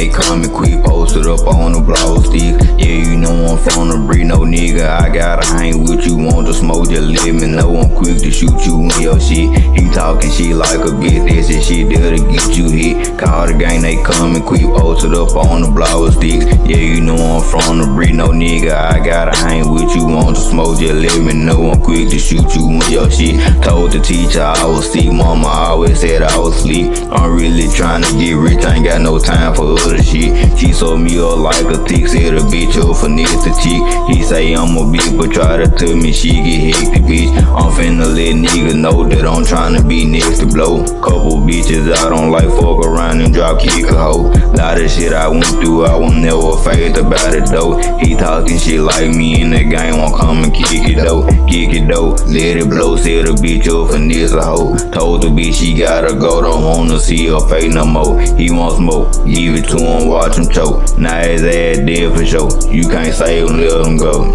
they coming quick, posted up on the block stick. Yeah, you know I'm from the breed, no nigga. I gotta hang with you, want to smoke, just let me know. I'm quick to shoot you in your shit. He talking shit like a bitch, that's that shit there to get you hit. Call the gang, they coming quick, posted up on the block stick. Yeah, you know I'm from the breed, no nigga. I gotta hang with you, want to smoke, just let me know. I'm quick to shoot you in your shit. Told the teacher I was sick, mama always said I was sleep. I'm really trying to get rich, ain't got no time for other shit. She sold me up like a tick, said a bitch up finesse the chick. He say I'm a bitch, but try to tell me she get hectic, bitch. I'm finna let niggas know that I'm trying to be next to blow. Couple bitches I don't like, fuck around and drop kick a hoe. Lot of shit I went through, I will never fade about it though. He talking shit like me in the game, won't come and kick it though. Kick it though, let it blow, said a bitch up finesse a hoe. Told the bitch she gotta go, don't wanna see her face no more. He want smoke, give it to him, watch him choke. Now his ass dead for sure, you can't save him, let him go.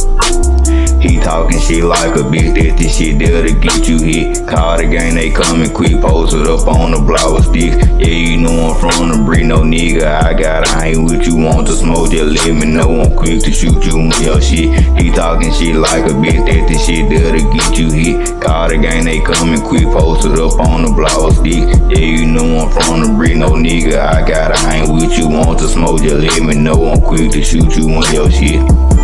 He talking shit like a bitch, that's the shit there to get you hit. Call the gang, they coming quick, posted up on the block stick. Yeah, you know I'm from the breed, no nigga. I gotta hang with you, want to smoke, just let me know. I'm quick to shoot you with your shit. He talking shit like a bitch, that's the shit there to get you hit. Call the gang, they coming quick, posted up on the block stick. Yeah, you know I'm from the breed, no nigga. I gotta hang with you, want to smoke, just let me know. I'm quick to shoot you with your shit.